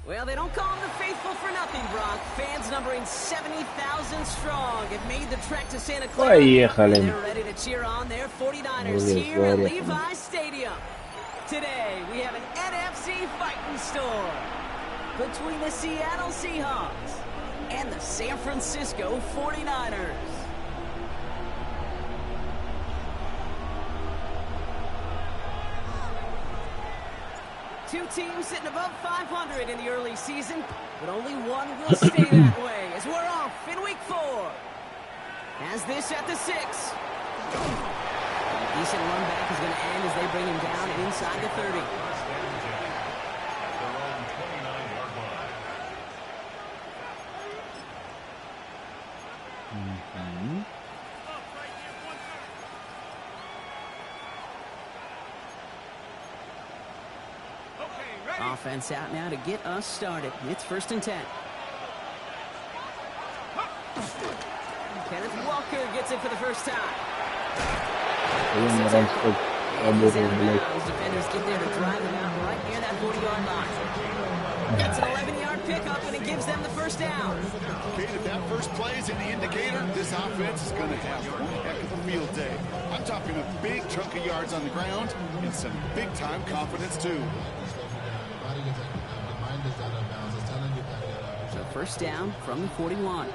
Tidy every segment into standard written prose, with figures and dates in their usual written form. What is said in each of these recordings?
Well, they don't call them the faithful for nothing, Brock. Fans numbering 70,000 strong have made the trek to Santa Clara. Поехали. And they're ready to cheer on their 49ers here at Levi's Stadium. Today, we have an NFC fighting storm between the Seattle Seahawks and the San Francisco 49ers. Two teams sitting above 500 in the early season, but only one will stay that way as we're off in week 4. As this at the 6. Decent run back is going to end as they bring him down and inside the 30. Offense out now to get us started. It's 1st and 10. Kenneth Walker gets it for the first time. Those defenders get there to drive him out right near that 40-yard line. That's an 11-yard pickup, and it gives them the first down. Okay, if that first play is any indicator, this offense is going to have one heck of a field day. I'm talking a big chunk of yards on the ground and some big-time confidence, too. So first down from the 41.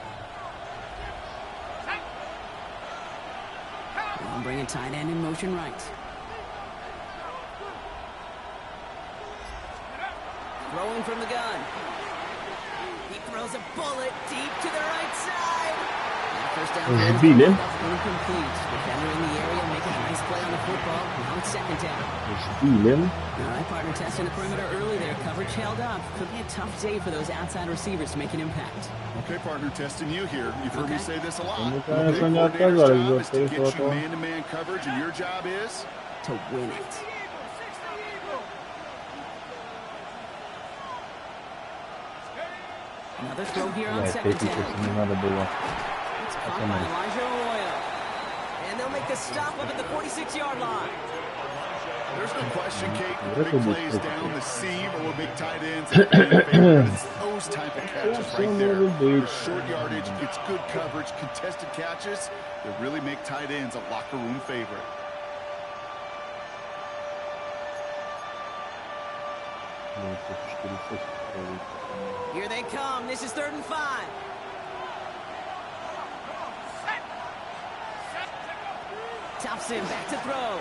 Now bringing tight end in motion right. Throwing from the gun. He throws a bullet deep to the right side. That first down is incomplete. Defender in the area making a nice play on the football. Now it's 2nd down. All right, partner testing the perimeter early there. Coverage held up. Could be a tough day for those outside receivers to make an impact. Okay, partner testing you here. You've heard me say this a lot. Ну, The конечно, не coordinator's отказались job бы is от to get you перехвата. man-to-man coverage, and your job is to win it. Another throw here on 2nd down. Не надо было. It's caught by Elijah Arroyo. And they'll make the stop up at the 46-yard line. There's no question, Kate, big plays down the seam or big tight ends. It's those type of catches right there. The short yardage, it's good coverage, contested catches that really make tight ends a locker room favorite. Here they come. This is 3rd and 5. Thompson back to throw.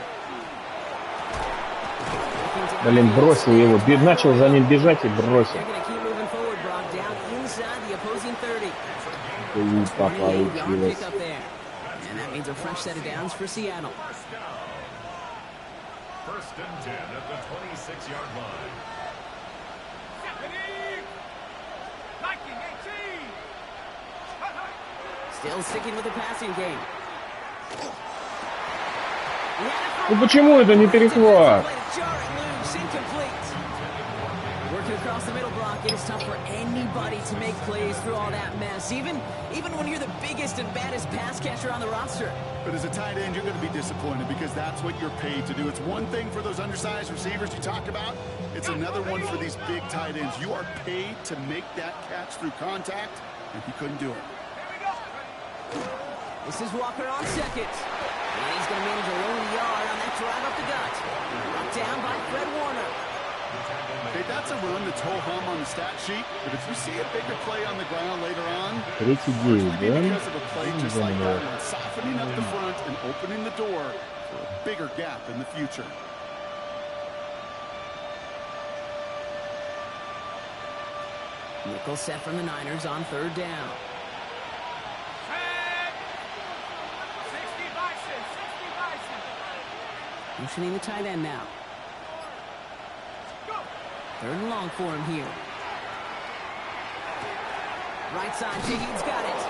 Блин, бросил его. Начал за ним бежать и бросил. И получилось. And that means a fresh set of downs for Seattle. 1st and 10 at the 26-yard line. Still sticking with the passing game. Ну почему это не перехват? Working across the middle, Brock, it is tough for anybody to make plays through all that mess, even when you're the biggest and baddest pass catcher on the roster. But as a tight end, you're going to be disappointed because that's what you're paid to do. It's one thing for those undersized receivers you talk about. It's another one for these big tight ends. You are paid to make that catch through contact, and he couldn't do it. This is Walker on 2nd. And he's going to manage a lone yard on that drive up the gut. Brought down by Fred Warner. Okay, that's a run that's ho-hum on the stat sheet, but if you see a bigger play on the ground later on, it's because of a play just like that one, softening up the front and opening the door for a bigger gap in the future. Nickel set from the Niners on 3rd down. Motioning the tight end now. 3rd and long for him here. Right side, Shahid's got it.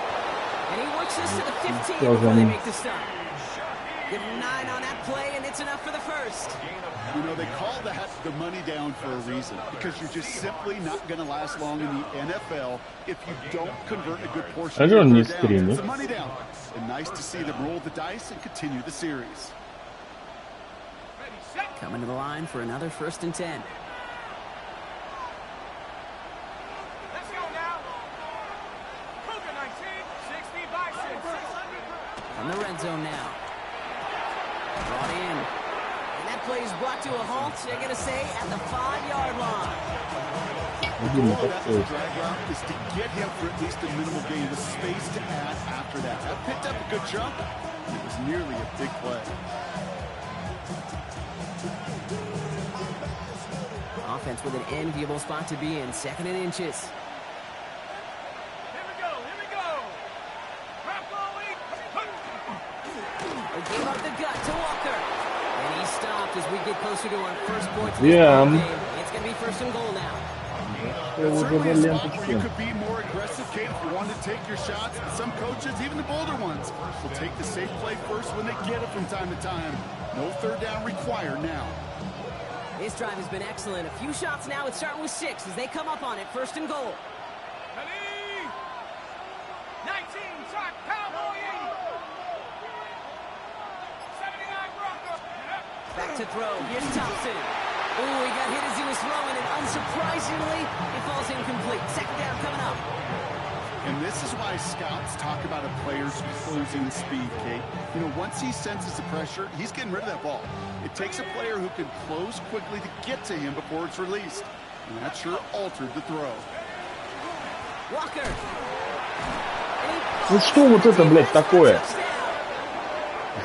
And he works this to the 15 before they make the stop. Give him 9 on that play, and it's enough for the first. You know, they call that the money down for a reason, because you're just simply not going to last long in the NFL if you don't convert a good portion of your third down. It's a money down. And nice to see them roll the dice and continue the series. Coming to the line for another 1st and 10. Let's go now. Cougar 19, 60 by 6. From the red zone now. Brought in. And that play is brought to a halt, they're going to say, at the 5-yard line. The goal of that drag route is to get him for at least a minimal gain of space to add after that. That picked up a good jump, and it was nearly a big play. Offense with an enviable spot to be in, 2nd and inches. Here we go, here we go. They gave up the gut to Walker. And he stopped as we get closer to our first point. Yeah. It's going to be 1st and goal now. Certainly a spot where you could be more aggressive, Kate, if you want to take your shots. Some coaches, even the bolder ones, will take the safe play first when they get it from time to time. No 3rd down required now. This drive has been excellent. A few shots now. It's starting with 6 as they come up on it. 1st and goal. 19, shot, Cowboy 80. 79 Broncos. Back to throw. Here's Thompson. Ooh, he got hit as he was throwing, and unsurprisingly, it falls incomplete. 2nd down coming up. And this is why scouts talk about a player's closing speed, Kate. You know, once he senses the pressure, he's getting rid of that ball. It takes a player who can close quickly to get to him before it's released. And that sure altered the throw. Walker. Ну что вот это, блядь, такое?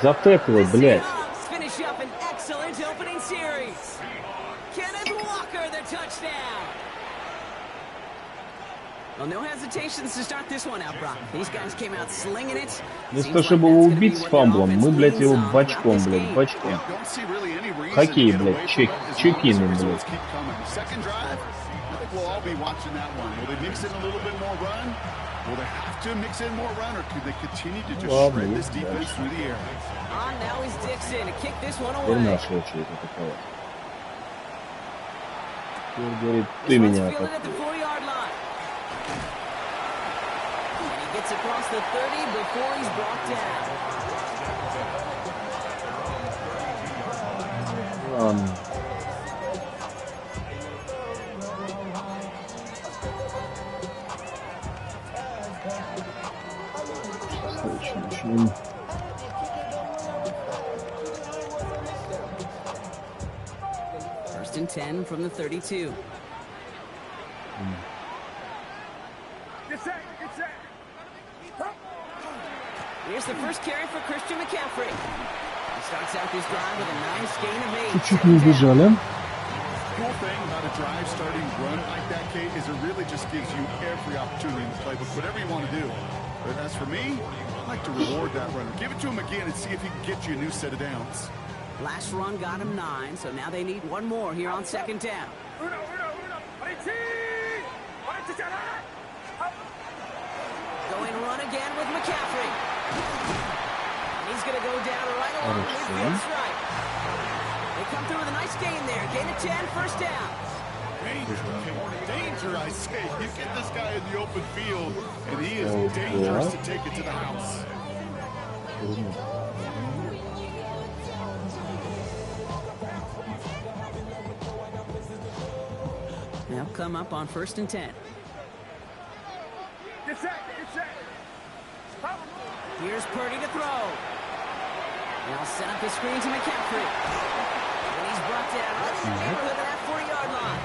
За теклы, блядь. Finish up an excellent opening series. Kenneth Walker, the touchdown. Well, no hesitations to start this one out, Brock. These guys came out slinging it. Вместо чтобы его убить с фамблом, мы, блядь, его бачком, блядь, бачком. Хоккей, блядь, чекином, блядь. We'll all be watching that one. Will they mix in a little bit more run? Will they have to mix in more run, or could they continue to just shred this defense through the air? On now is Dixon to kick this one Теперь away. наша очередь атаковать. Теперь говорит, ты меня атакуй. And he gets across the 30 before he's brought down. First and 10 from the 32. Here's the first carry for Christian McCaffrey. He starts out this drive with a nice gain of 8. Чуть-чуть не убежали. Cool thing about a drive starting run like that, Kate, is it really just gives you every opportunity in the playbook, whatever you want to do. But as for me, I'd like to reward that runner. Give it to him again and see if he can get you a new set of downs. Last run got him 9, so now they need one more here on 2nd down. Going run again with McCaffrey. And he's going to go down right along midfield stripe. They come through with a nice gain there. Gain of 10, 1st down. Danger, I say. You get this guy in the open field, and he is dangerous to take it to the house. Now come up on 1st and 10. Here's Purdy to throw. And I'll set up the screen to McCaffrey. And he's brought down right in the neighborhood of that 40-yard line.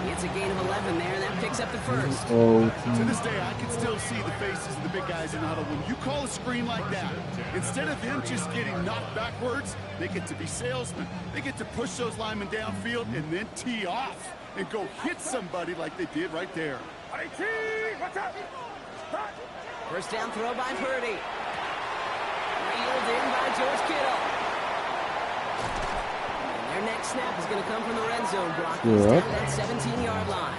He gets a gain of 11 there, and that picks up the first. To this day, I can still see the faces of the big guys in the huddle. When you call a screen like that, instead of them just getting knocked backwards, they get to be salesmen. They get to push those linemen downfield and then tee off and go hit somebody like they did right there. First down throw by Purdy. Reeled in by George Kittle. And their next snap is going to come from the red zone, Brock. He's down that 17-yard line.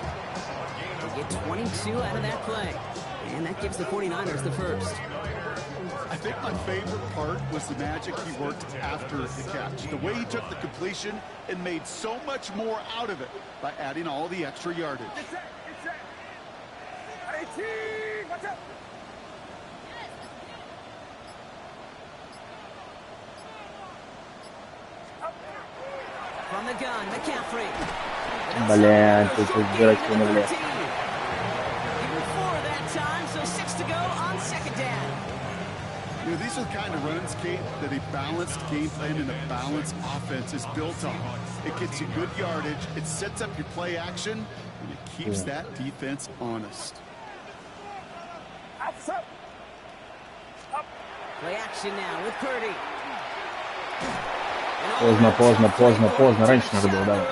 get 22 out of that play. And that gives the 49ers the first. I think my favorite part was the magic he worked after the catch. The way he took the completion and made so much more out of it by adding all the extra yardage. From the gun, McCaffrey. Блядь, тут дурачки на влез. You know, these are the kind of runs, Kate, that a balanced game plan and a balanced offense is built on. It gets you good yardage, it sets up your play action, and it keeps that defense honest. Play action now with Purdy. Поздно. Раньше надо было, да.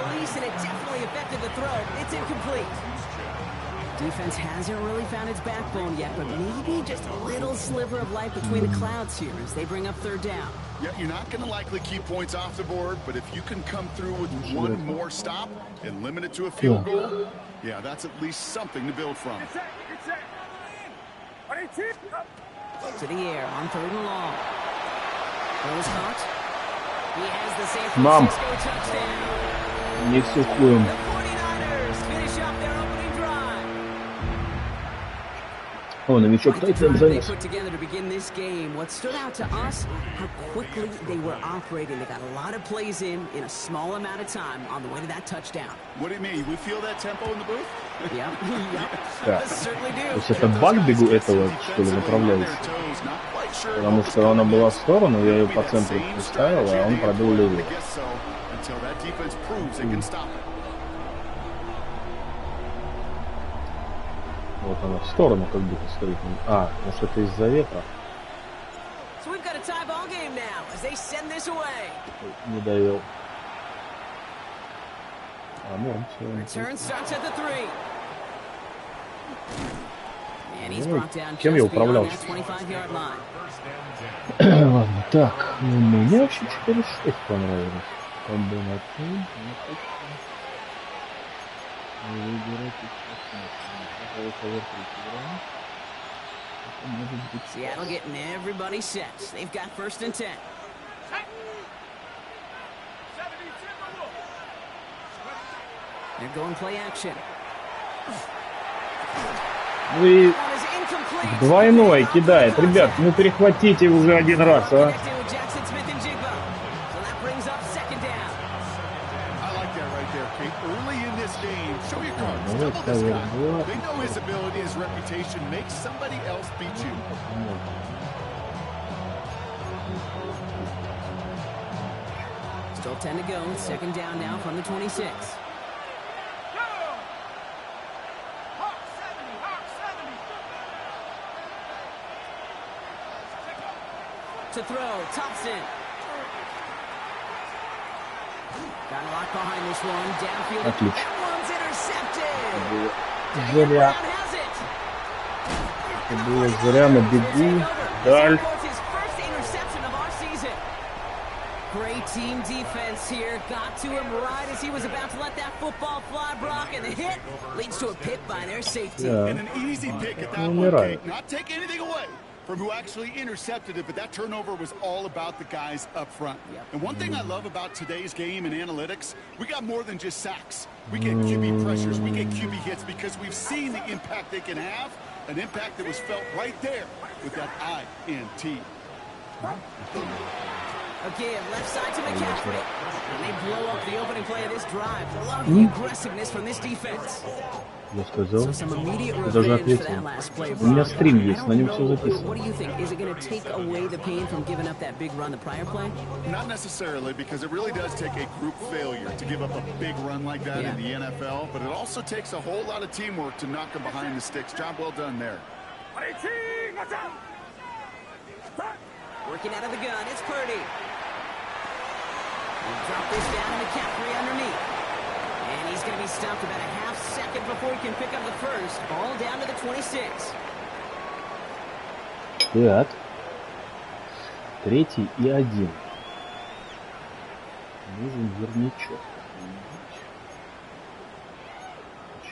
Defense hasn't really found its backbone yet, but maybe just a little sliver of light between the clouds here as they bring up third down. Yeah, you're not going to likely keep points off the board, but if you can come through with one more stop and limit it to a field goal, yeah, that's at least something to build from. To the air on third and long. Throws caught. He has the San Мам, Francisco touchdown. не все хуем. The 49ers finish up their opening drive. О, новичок Тайтан занес. Put together to begin this game. What stood out to us, how quickly they were operating. They got a lot of plays in a small amount of time on the way to that touchdown. What do you mean? We feel that tempo in the booth? Yeah, Так. certainly То do. есть это баг бегу этого, что ли, направляющий? Потому что она была в сторону, я ее по центру поставил, а он пробил левую. Вот она в сторону как будто стоит. А, может это из-за ветра? Не довел. А, ну, все. Чем я управлял? Ладно, так. Ну, мне вообще 4-6 понравилось. Комбинация. Seattle getting everybody set. They've got first and 10. They're going play action. Вы двойной кидает. Ребят, ну перехватите уже один раз, а. They know his ability, his reputation makes somebody else beat you. Still 10 to go. Second down now from the 26. To throw, Thompson. Got a lock behind this one. Downfield. Отлично. That one's intercepted. Зря. Это было зря на бегу. Даль. Great team defense here. Got to him right as he was about to let that football fly, Brock, and the hit leads to a pick by their safety. Yeah. And an easy pick at that one, Kate. Not take anything away from who actually intercepted it, but that turnover was all about the guys up front. Yep. And one thing I love about today's game and analytics, we got more than just sacks. We get QB pressures, we get QB hits because we've seen the impact they can have, an impact that was felt right there with that INT. Again, left side to McCaffrey. And they blow up the opening play of this drive. Love the aggressiveness from this defense. Я сказал. So some immediate Я даже revenge for ответил. that last play. У меня стрим есть, на нем все What записано. do you think? Is it going to take away the pain from giving up that big run the prior play? Not necessarily, because it really does take a group failure to give up a big run like that in the NFL, but it also takes a whole lot of teamwork to knock them behind the sticks. Job well done there. Working out of the gun, it's Purdy. He'll drop this down to McCaffrey underneath. And he's going to be stopped about a half second before he can pick up the first. Ball down to the 26. Так. 3 и 1. Нужен верничок.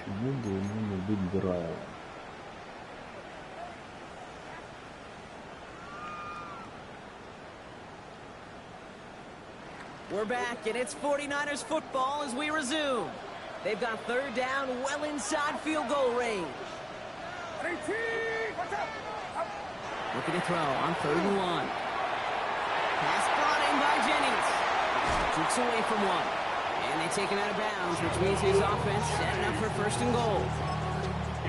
Почему бы ему не быть Брайлом? We're back, and it's 49ers football as we resume. They've got third down well inside field goal range. Looking to throw on 3rd and 1. Pass brought in by Jennings. Jukes away from one. And they take him out of bounds, which means his offense setting up for 1st and goal.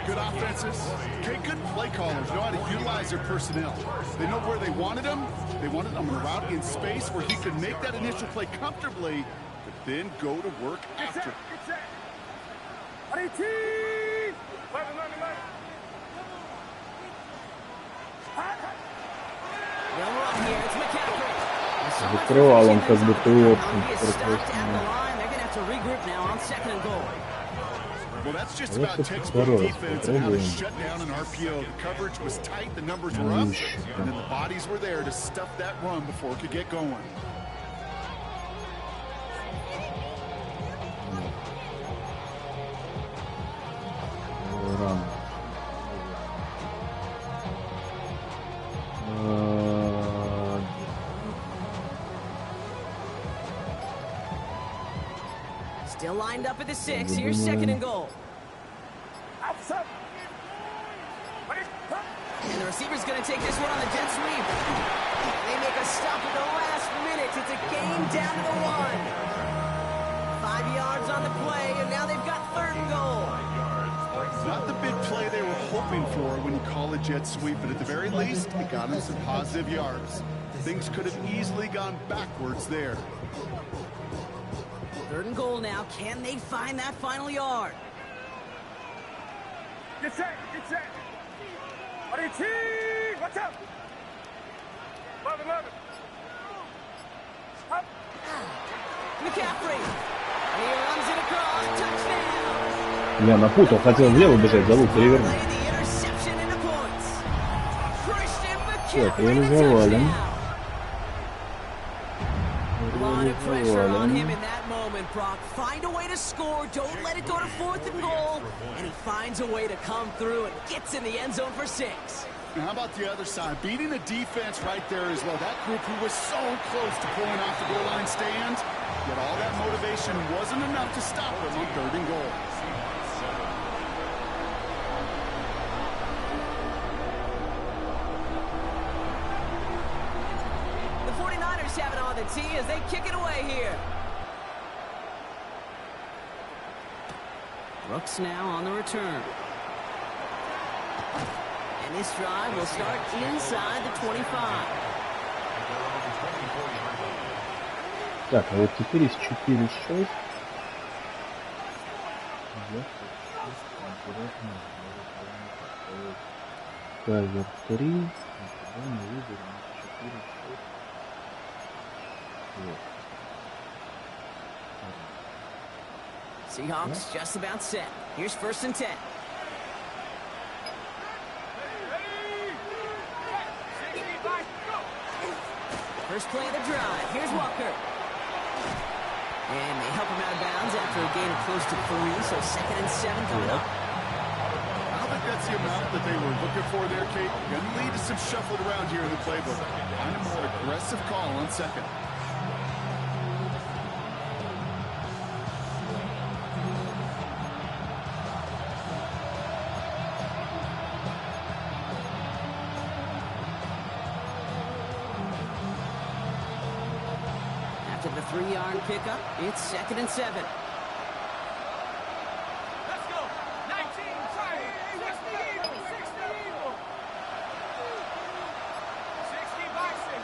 Good offenses. Okay, good play callers know how to utilize their personnel. They know where they wanted him. They wanted him in route in space where he could make that initial play comfortably, but then go to work after. Закрывал он как бы плей-офф. Well, that's just about textbook defense and how to shut down an RPO. The coverage was tight, the numbers were up, and then the bodies were there to stuff that run before it could get going. Still lined up at the 6. Here's 2nd and goal. And the receiver's going to take this one on the jet sweep. They make a stop at the last minute. It's a game down to the 1. 5 yards on the play, and now they've got 3rd and goal. Not the big play they were hoping for when you call a jet sweep, but at the very least, it got them some positive yards. Things could have easily gone backwards there. 3rd and goal now. Can they find that final yard? Get set, get set. Watch out. 11. Up. McCaffrey. He runs it across. Touchdown. Я напутал, хотел влево бежать, забыл перевернуть. Все, реализовали. Pressure on him in that moment, Brock. Find a way to score. Don't let it go to 4th and goal. And he finds a way to come through and gets in the end zone for 6. Now how about the other side? Beating the defense right there as well. That group who was so close to pulling off the goal line stand, yet all that motivation wasn't enough to stop them on 3rd and goal. Have it on the tee as they kick it away here. Brooks now on the return. And this drive will start inside the 25. Так, а вот теперь из 4-6. Кавер 3. Seahawks just about set. Here's 1st and 10. First play of the drive. Here's Walker. And they help him out of bounds after a gain of close to 3, so 2nd and 7 coming up. I don't think that's the amount that they were looking for there, Kate. Going to lead to some shuffled around here in the playbook. Find a more aggressive call on 2nd. After the 3-yard pickup, it's 2nd and 7. Let's go. 19, try it. 60 Eagle. 60 Bison.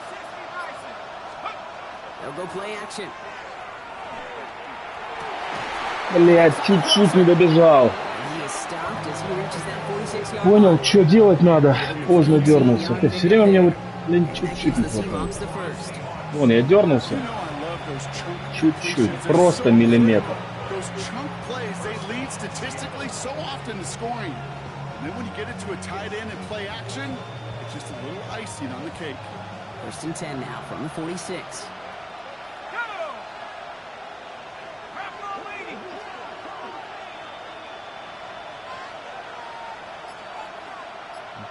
They'll go play action. Блять, чуть-чуть не добежал. Понял, что делать надо. Поздно дернулся. Ты все время мне вот, блин, чуть-чуть не хватает. Вон, я дернулся. Чуть-чуть. Просто миллиметр. First and 10 now from the 46.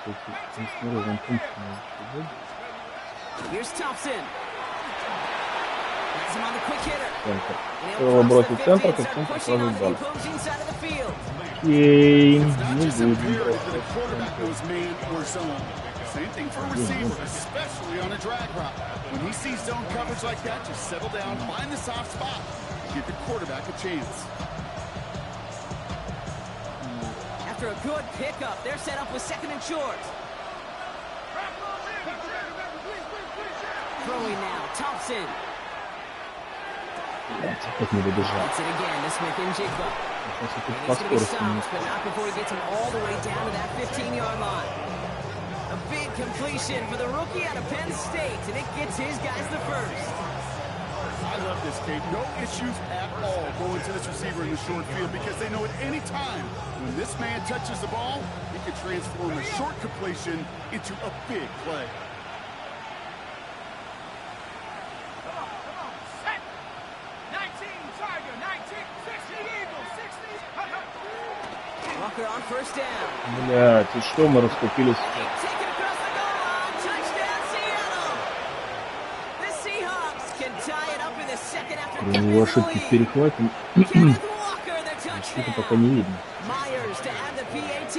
Не смотрю, вон пункт. Here's Thompson. Has him on the quick hitter. Центр. And Кто he'll cross бросит the центр, 50 то and start центр pushing сразу onto the удар. opposing side of the field. Окей, It's not не just будем imperative that a бросать quarterback центр. knows man or zone. Same thing for a receiver, especially on a drag route. When he sees zone coverage like that, just settle down, find the soft spot, give your quarterback a chance. After a good pickup, they're set up with second and short. Throwing now, Thompson. Опять не добежал. Gets it again to Smith and Jigba. Сейчас And опять he's по going to be скорости не stopped, but not before he gets him all the way down to that 15-yard line. A big completion for the rookie out of Penn State, and it gets his guys the first. I love this, Kate. No issues at all going to this receiver in the short field because they know at any time when this man touches the ball, he can transform a short completion into a big play. Walker on first down. Блядь, и что мы расступились? Take it across the goal line. Touchdown, Seattle. The Seahawks can tie it up in the second after У giving него the ошибки в lead. перехвате. Kenneth Walker, the Что-то пока не touchdown. видно. Myers to add the PAT.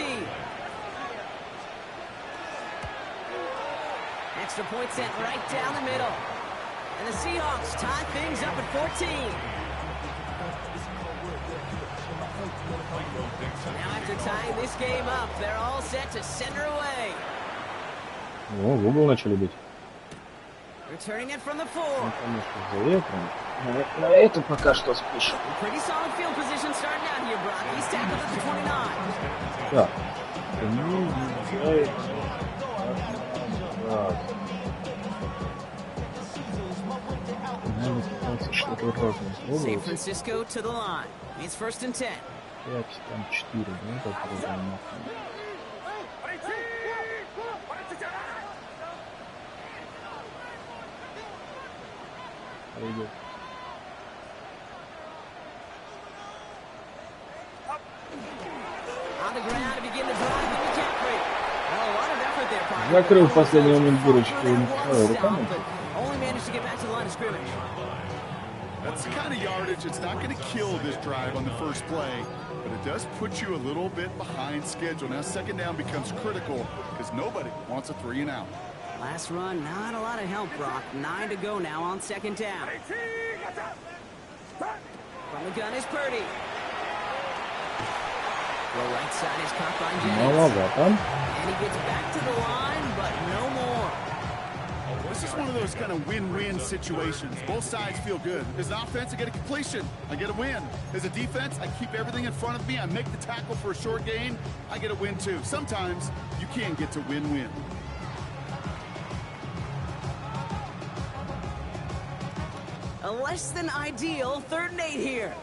Extra point sent right down the middle. And the Seahawks tie things up at 14. Now after tying this game up, they're all set to send her away. О, в угол начали бить. Returning it from the 4. Ну, конечно, за ветром. На это пока что спешим. Pretty solid field position starting out here, Brock. He's tackled at the 29. Так. Ну, езжай. Так. Надо пытаться что-то разное San пробовать. Francisco to the line. It's first and 10. 5, там 4, да, которые занимаются. Пойдет. On the ground to begin the drive with McCaffrey. Well, a lot of effort there, partner. Закрыл в последний момент Through дырочку that one руками. stop, but only managed to get back to the line of scrimmage. That's the kind of yardage it's not going to kill this drive on the first play, but it does put you a little bit behind schedule. Now second down becomes critical because nobody wants a 3 and out. Last run, not a lot of help, Brock. 9 to go now on second down. From the gun is Purdy. The right side is caught by Jennings. Маловато. And he gets back to the line, but no more. This is one of those kind of win-win situations. Both sides feel good. As an offense, I get a completion. I get a win. As a defense, I keep everything in front of me. I make the tackle for a short gain. I get a win, too. Sometimes you can get to win-win. A less than ideal 3rd and 8 here.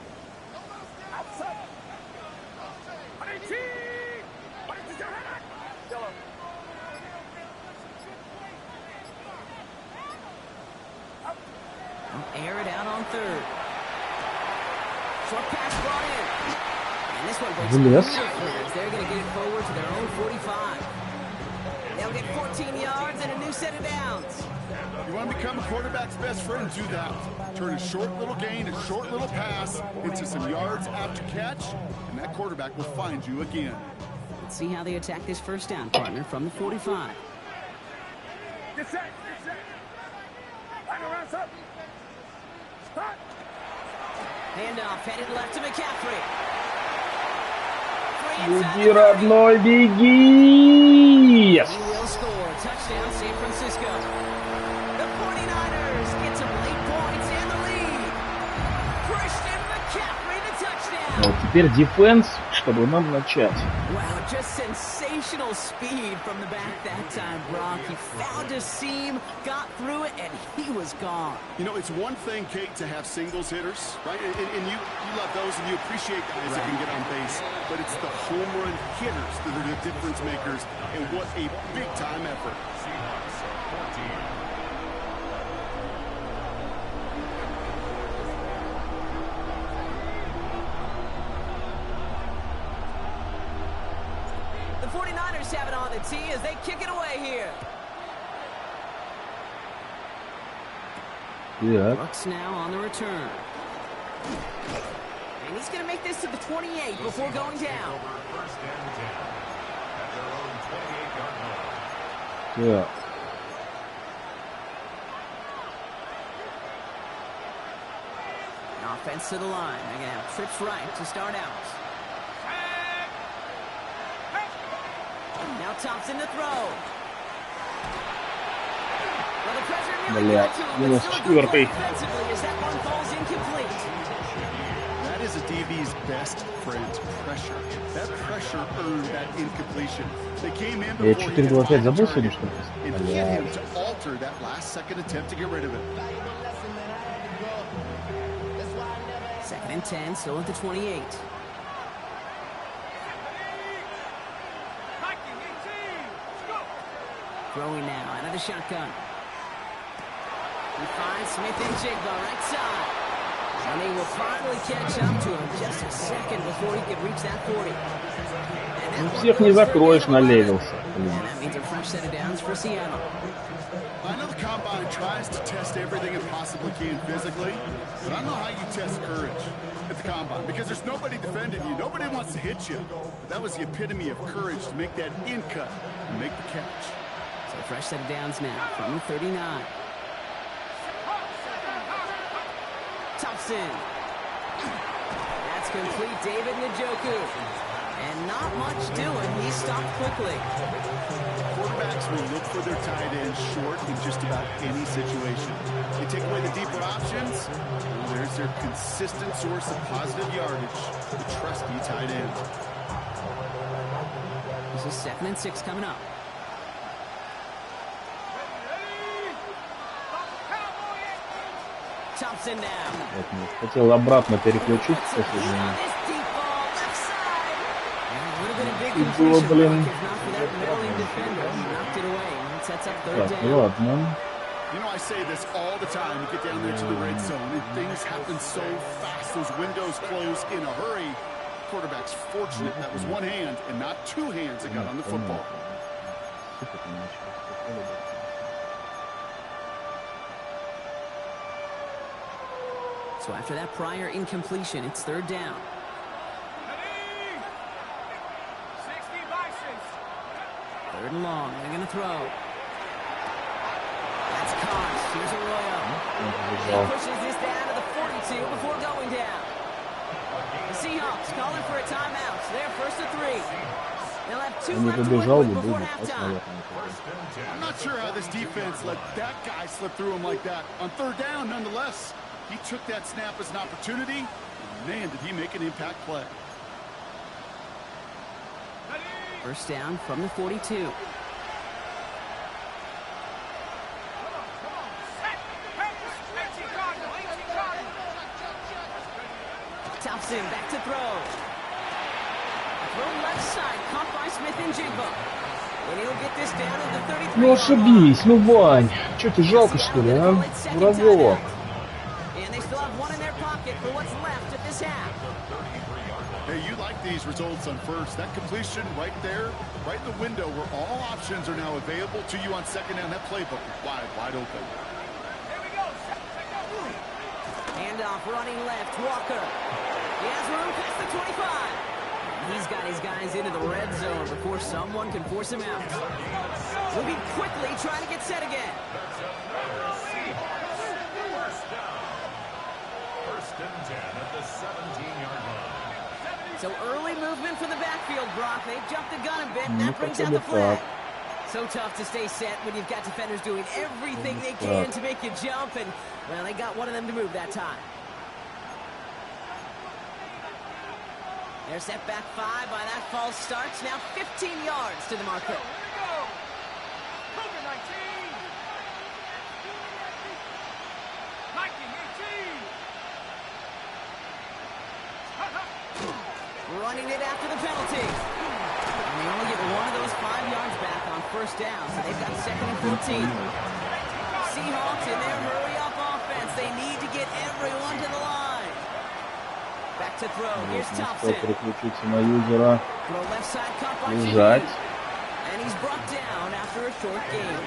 Air it out on 3rd. Short pass brought in. And this one breaks Влез. They're going to get it forward to their own 45. They'll get 14 yards and a new set of downs. You want to become a quarterback's best friend, do that. Turn a short little gain, a short little pass into some yards after catch, and that quarterback will find you again. Let's see how they attack this first down, partner, from the 45. Get set. Line around, son. Start. Handoff headed left to McCaffrey. Free inside Беги, the 30. родной, беги! Yes. He will score. Touchdown, San Francisco. The 49ers get some late points and the lead. Christian McCaffrey, the touchdown. Вот теперь дефенс, чтобы нам начать. Wow, just sensational speed from the back that time, Brock. He found a seam, got through it, and he was gone. You know, it's one thing, Kate, to have singles hitters, right? And you love those and you appreciate guys that can get on base. But it's the home run hitters that are the difference makers, and what a big-time effort. Seahawks 14. The 49ers have it on the tee as they kick it away here. Yeah. Brooks now on the return. And he's going to make this to the 28 before going down. First and 10 at their own 28-yard line. Yeah. Offense to the line. They're going to have trips right to start out. Now Thompson to throw. Well, the pressure nearly got to him, but still a good play defensively as that one falls incomplete. That is a DB's best friend, pressure. That pressure earned that incompletion. They came in before he had 4-2-5 забыл сегодня, что ли? and hit him to alter that last second attempt to get rid of it. 2nd and 10, still at the 28. Throwing now out of the shotgun. He finds Smith and Jigba right side. And they will finally catch up to him just a second before he could reach that 40. Ну, всех не закроешь, налевился. And that means a fresh set of downs for Seattle. I know the combine tries to test everything it possibly can physically, but I don't know how you test courage at the combine because there's nobody defending you. Nobody wants to hit you. But that was the epitome of courage to make that in cut and make the catch. So a fresh set of downs now from 39. Thompson. That's complete. David Njoku. And not much doing. He stopped quickly. Quarterbacks will look for their tight end short in just about any situation. They take away the deeper options. Well, there's their consistent source of positive yardage, the trusty tight end. This is 2nd and 6 coming up. Thompson now. Хотел обратно переключить, к сожалению. Было, блин. Так, ладно. You know, I say this all the time. You get down there to the red zone, and things happen so fast. Those windows close in a hurry. Quarterback's fortunate that was one hand and not two hands that got on the football. So after that prior incompletion, it's 3rd down. Third and long. They're going to throw. That's caught. Here's Arroyo. He pushes this down to the 42 before going down. The Seahawks calling for a timeout. So they're 1st and 3. They'll have 2 left to work with before halftime. I'm not sure how this defense let that guy slip through him like that. On 3rd down, nonetheless, he took that snap as an opportunity. Man, did he make an impact play. 1st down from the 42. Thompson back to throw. Throw left side, caught by Smith and Jigba. And he'll get this down to the 33. Ну ошибись, ну Вань. Че ты жалко что ли, а? Разговор. And they still have one in their pocket for what's left of this half. Hey, you like these results on first. That completion right there, right in the window where all options are now available to you on 2nd down. That playbook is wide open. Here we go. Handoff running left, Walker. He has room past the 25. He's got his guys into the red zone before someone can force him out. Moving quickly, trying to get set again. First and 10 at the 17-yard line. So early movement for the backfield, Brock. They jumped the gun a bit, and that brings out the flag. So tough to stay set when you've got defenders doing everything they can to make you jump, and, well, they got one of them to move that time. They're set back 5 by that false start. Now 15 yards to the marker. Here we go. Cougar 19. 19-18. Running it after the penalty. And they only get one of those 5 yards back on 1st down, so they've got 2nd and 14. Seahawks in their hurry-up offense. They need to get everyone to the line. Back to throw. Here's Thompson. Переключиться на юзера. Throw left side, caught by Лежать. And he's brought down after a short game.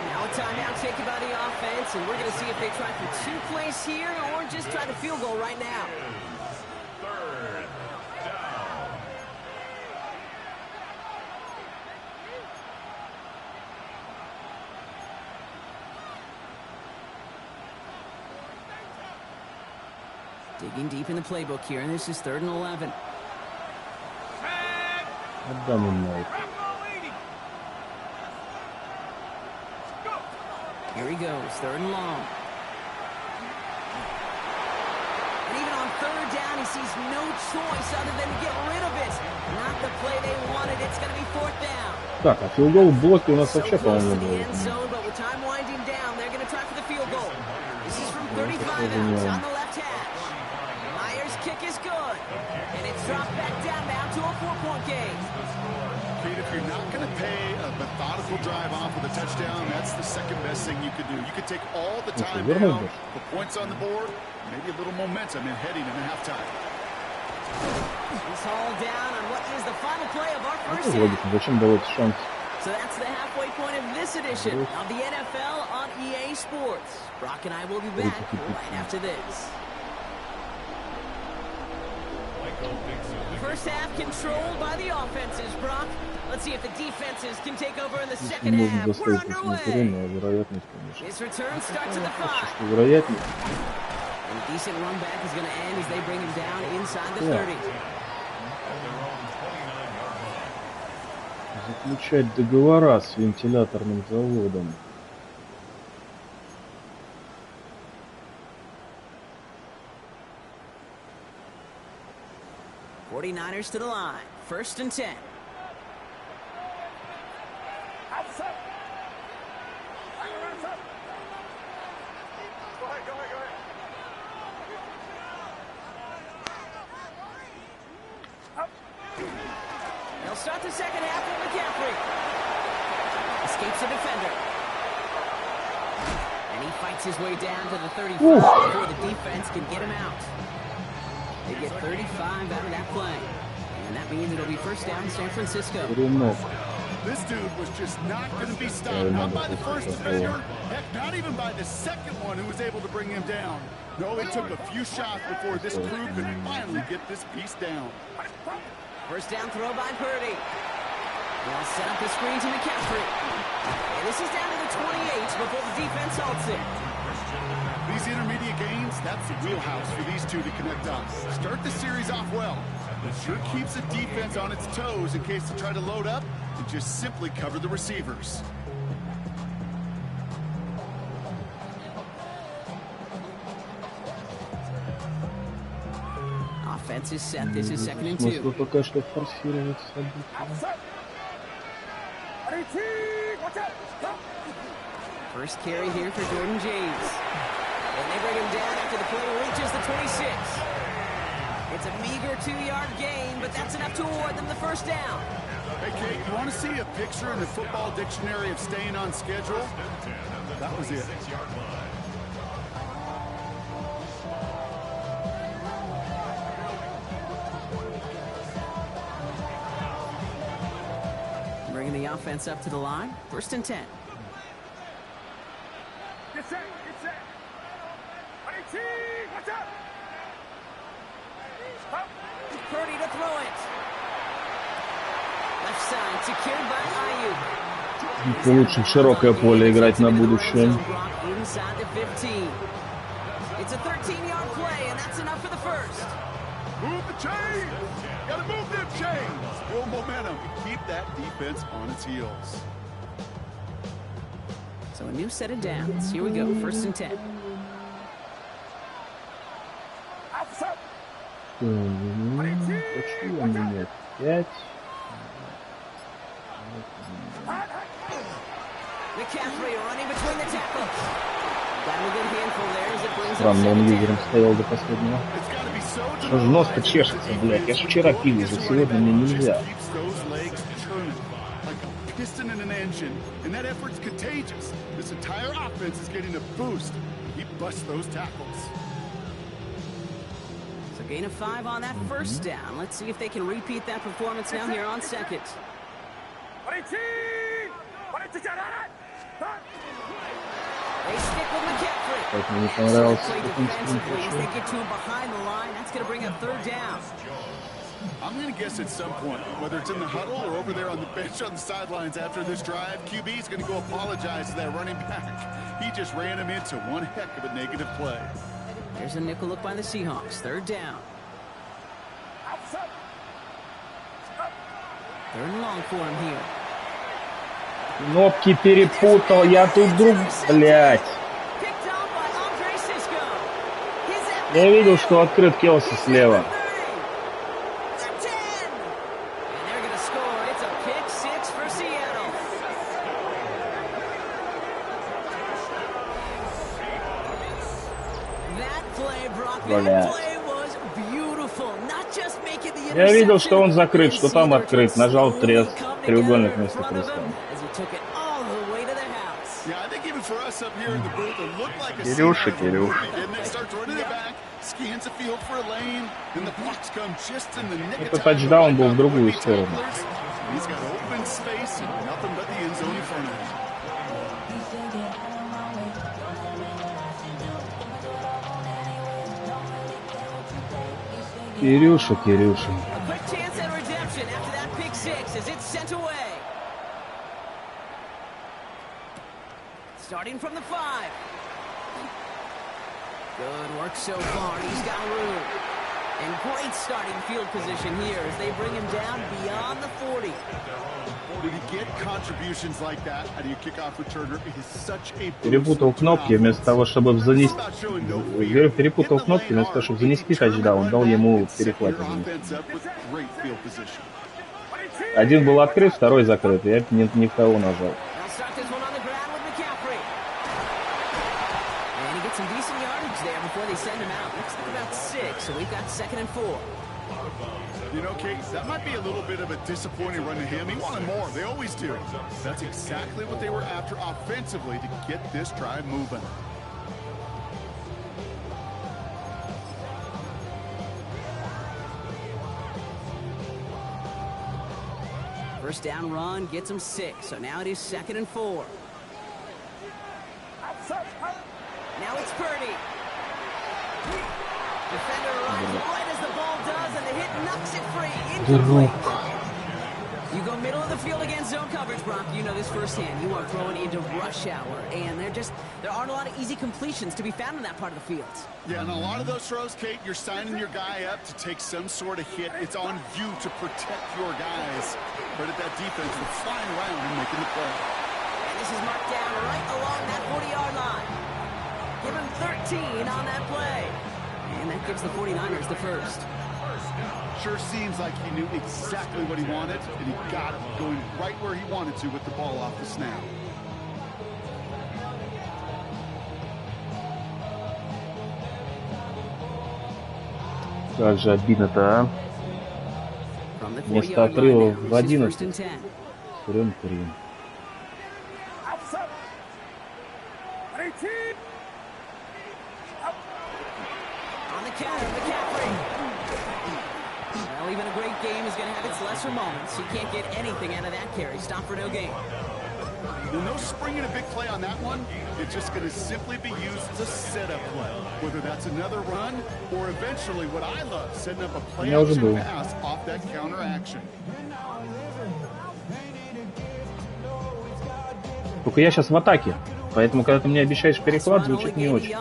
Now a timeout taken by the offense, and we're going to see if they try for 2 plays here or just try the field goal right now. Third down. Digging deep in the playbook here, and this is 3rd and 11. Отдам им на это. Here he goes, 3rd and long. And even on 3rd down, he sees no choice other than to get rid of it. Not the play they wanted. It's going to be 4th down. Так, а филгол в блоке у нас So вообще, close to по-моему, the был. end zone, but with time winding down, they're going to try for the field goal. This is from 35 out on the left hash. Myers' kick is good, and it's dropped back down now to a 4-point game. Kate, if you're not going to pay a methodical drive off with a touchdown, that's the second best thing you could do. You could take all the time down, put points on the board, maybe a little momentum in heading into halftime. He's hauled down on what is the final play of our first Ну, half. зачем давать шанс? So that's the halfway point of this edition of the NFL on EA Sports. Brock and I will be back right after this. First half controlled by the offenses, Brock. Let's see if the defenses can take over in the second half. We're underway. This return starts at the 5. And a decent run back is going to end as they bring him down inside the 30. Заключать договора с вентиляторным заводом. '49ers to the line. 1st and 10. They'll start the second half with McCaffrey. Escapes a defender. And he fights his way down to the 35 before the defense can get him out. They get 35 out of that play. And that means it'll be 1st down San Francisco. This dude was just not going to be stopped, not by the first defender, heck, not even by the second one who was able to bring him down. No, it took a few shots before this crew could finally get this piece down. 1st down throw by Purdy. They'll set up the screen to McCaffrey. And this is down to the 28 before the defense halts it. These intermediate gains, that's the wheelhouse for these two to connect on. Start the series off well. It sure keeps the defense on its toes in case they try to load up and just simply cover the receivers. Offense is set. This is 2nd and 2. Пока что форсировать события. First carry here for Jordan James. And they bring him down after the play reaches the 26. It's a meager 2-yard gain, but that's enough to award them the 1st down. Hey, Kate, you want to see a picture in the football dictionary of staying on schedule? That was it. Bringing the offense up to the line. 1st and 10. Get set, get set. 18, watch out. Purdy to throw it. Left side secured by Ayuk. Лучше в широкое поле играть на будущее. Inside the 15. It's a 13-yard play, and that's enough for the 1st. Move the chains! Gotta move them chains! Build momentum. Keep that defense on its heels. So a new set of downs. Here we go. 1st and 10. Почему менять? 5. McCaffrey running between the tackles. Got a good handful there as it brings up Странно, он 2nd лидером down. стоял до последнего. It's gotta be so Что ж нос-то чешется, блядь? Я ж вчера пил уже, сегодня мне нельзя. keeps those legs churning like a piston in an engine, and that effort's contagious. This entire offense is getting a boost. He busts those tackles. So gain of 5 on that 1st down. Let's see if they can repeat that performance now here on 2nd. They stick with McCaffrey. Как мне не Excellent понравился. play defensively as they get to him behind the line. That's going to bring up third down. I'm going to guess at some point, whether it's in the huddle or over there on the bench on the sidelines after this drive, QB is going to go apologize to that running back. He just ran him into one heck of a negative play. There's a nickel look by the Seahawks. Third down. Third and long for him here. Кнопки перепутал, я тут друг... Блять. Picked off by Andre Sisco. His Я видел, что открыт Келси слева. They're 10. And they're going to score. It's a pick six for Seattle. That play, Brock, that play was beautiful. Not just making the Я видел, interception, что он закрыт, что там открыт. Нажал slowly трест, come треугольник together in вместо front of креста. him as he took it all the way to the house. Yeah, I think even for us up here in the booth, it looked like a Кирюша, scene out of a Кирюша. movie, didn't it? Starts running it back, scans the field for a lane, then the blocks come just in the nick of Это time. тачдаун был в другую сторону. He's got open space and nothing but the end zone in front of him. Кирюша, Кирюша. A quick chance at redemption after that pick six as it's sent away. Starting from the 5. Good work so far. He's got room. And great starting field position here as they bring him down beyond the 40. Did he get contributions like that? How do you kick off returner? It is such a Перепутал кнопки вместо того, чтобы занести... Говорю, перепутал кнопки вместо того, чтобы занести тачдаун. Дал ему перехват. Один был открыт, второй закрыт. Я ни в кого нажал. They'll start this one on the ground with McCaffrey. And he gets some decent yardage there before they send him out. Looks like about 6, so we've got 2nd and 4. You know, Kate, that might be a little bit of a disappointing run to him. He wanted more. They always do. That's exactly what they were after offensively to get this drive moving. First down run gets him 6, so now it is 2nd and 4. Now it's Purdy. Defender arrives right as the ball does, and the hit knocks it free. Incomplete. You go middle of the field against zone coverage, Brock. You know this firsthand. You are throwing into rush hour, and there aren't a lot of easy completions to be found in that part of the field. Yeah, and a lot of those throws, Kate, you're signing your guy up to take some sort of hit. It's on you to protect your guys. But at that defense, for flying around and making the play. And this is marked down right along that 40-yard line. Give him 13 on that play. And that gives the 49ers the first. Sure seems like he knew exactly what he wanted, and he got it, going right where he wanted to with the ball off the snap. Как же обидно-то, а? Вместо отрыва в 11. Хрен. Well, even a great game is going to have its lesser moments. You can't get anything out of that carry. Stop for no gain. Well, no springing a big play on that one. It's just going to simply be used as a setup play. Whether that's another run or eventually what I love, setting up a play action pass off that counter action. Только я сейчас в атаке. Поэтому, когда ты мне обещаешь перехват, звучит не очень.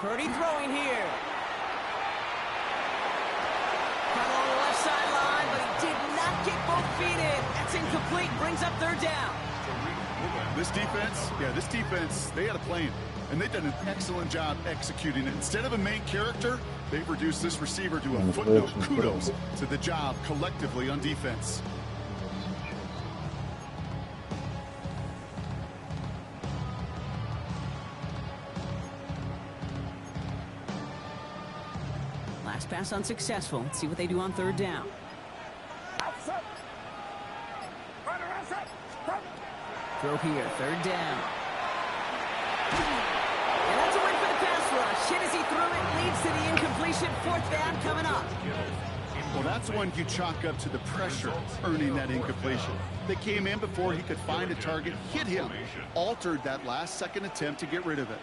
Purdy throwing here. Cut along the left sideline, but he did not get both feet in. That's incomplete. Brings up third down. This defense, they had a plan, and they've done an excellent job executing it. Instead of a main character, they've reduced this receiver to a footnote. Kudos to the job collectively on defense. Last pass unsuccessful. Let's see what they do on third down. Throw here, third down. And that's a win for the pass rush. hit as he threw it, leads to the incompletion. Fourth down coming up. Well, that's one you chalk up to the pressure earning that incompletion. They came in before he could find a target, hit him, altered that last-second attempt to get rid of it.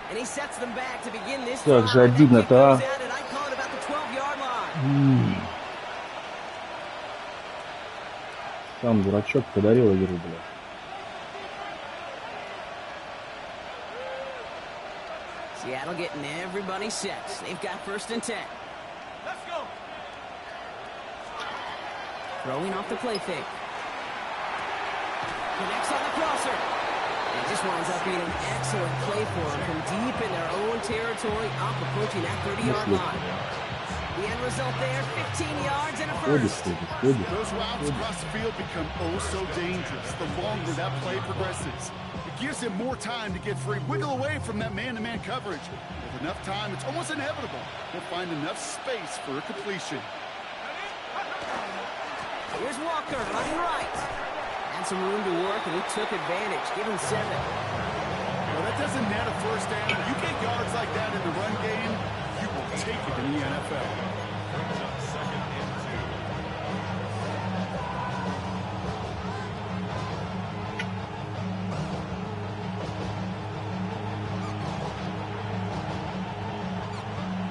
And he sets them back to begin this Как drive. же обидно-то, а? And I call it about the 12-yard line. Сам дурачок подарил игру, блядь. Seattle getting everybody set. They've got 1st and 10. Let's go. Throwing off the play fake. Connects on the crosser. And it just winds up being an excellent play for them from deep in their own territory, up approaching that 30-yard line. The end result there, 15 yards and a first. Those routes across the field become oh so dangerous the longer that play progresses. It gives him more time to get free, wiggle away from that man-to-man coverage. With enough time, it's almost inevitable. He'll find enough space for a completion. Here's Walker running right. Had some room to work, and he took advantage. Give him 7. Well, that doesn't net a first down. You get yards like that in the run game, you will take it in the NFL. Brings up 2nd and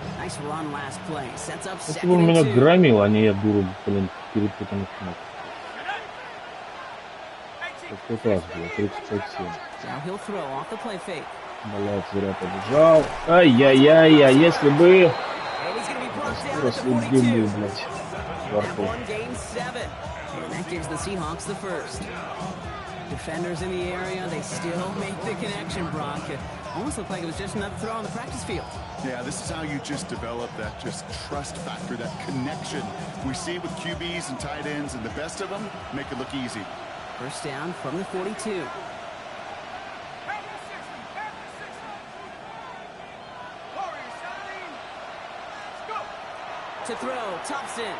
2. Nice run last play. Sets up 2nd Он меня and 2. громил, а не я дуру, блин, перепутал кнопку. Как раз было, 35-7. Now he'll throw off the play fake. Блядь, зря побежал. Ай-яй-яй, а если бы... And he's going to be brought down at Просто the любимый, 42. блядь. That one gains 7. And that gives the Seahawks the 1st. Defenders in the area, they still make the connection, Brock. It almost looked like it was just another throw on the practice field. Yeah, this is how you just develop that just trust factor, that connection. We see it with QBs and tight ends, and the best of them make it look easy. 1st down from the 42. To throw, Thompson.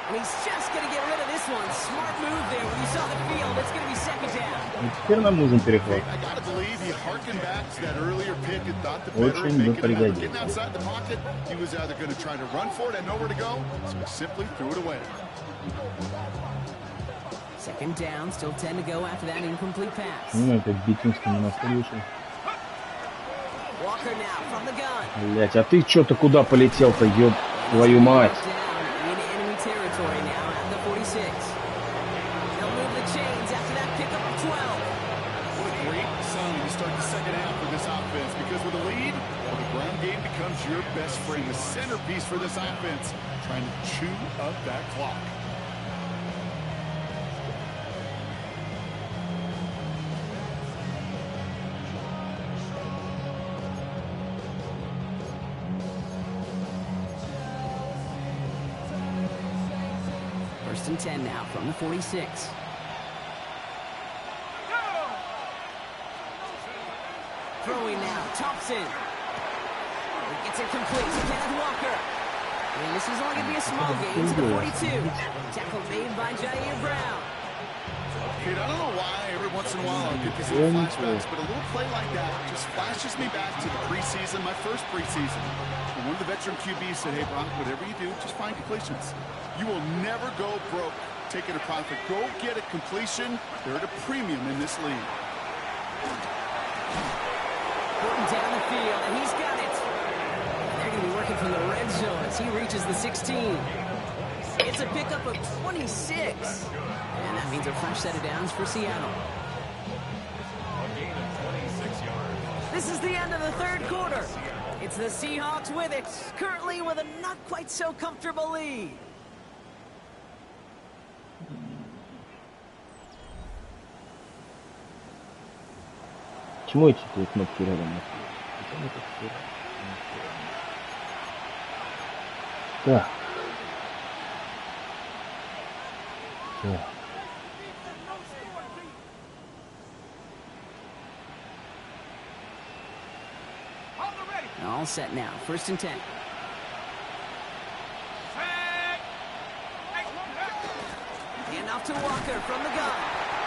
And he's just going to get rid of this one. Smart move there when you saw the field. It's going to be 2nd down. Ну, теперь нам нужен перехват. I gotta believe he harkened back to that earlier pick and thought the veteran making it out, getting outside the pocket. He was either going to try to run for it and nowhere to go, so he simply threw it away. 2nd down, still 10 to go after that incomplete pass. Ну, это битинский монастырь вышел. Walker now from the gun. Блять, а ты чё-то куда полетел-то, ёб твою мать? Down in enemy territory now at the 46. They'll move the chains after that pickup of 12. What a great sign to start the 2nd half for this offense, because with a lead, well, the ground game becomes your best friend, the centerpiece for this offense, trying to chew up that clock. And 10 now from the 46. Throwing now, Thompson. He gets it complete to Kenneth Walker. And this is only going to be a small gain to the 42. Tackle made by Jair Brown. Kid, I don't know why every once in a while I'll get these little flashbacks, but a little play like that just flashes me back to the preseason, my first preseason. And one of the veteran QBs said, hey, Brock, whatever you do, just find completions. You will never go broke taking a profit. Go get a completion. They're at a premium in this league. Putting down the field, and he's got it. They're going to be working from the red zone as he reaches the 16. It's a pickup of 26. And that means a fresh set of downs for Seattle. A gain of 26 yards. This is the end of the 3rd quarter. It's the Seahawks with it, currently with a not quite so comfortable lead. Почему эти кнопки рядом? Так. Так. All set now, 1st and 10. off to Walker from the gun.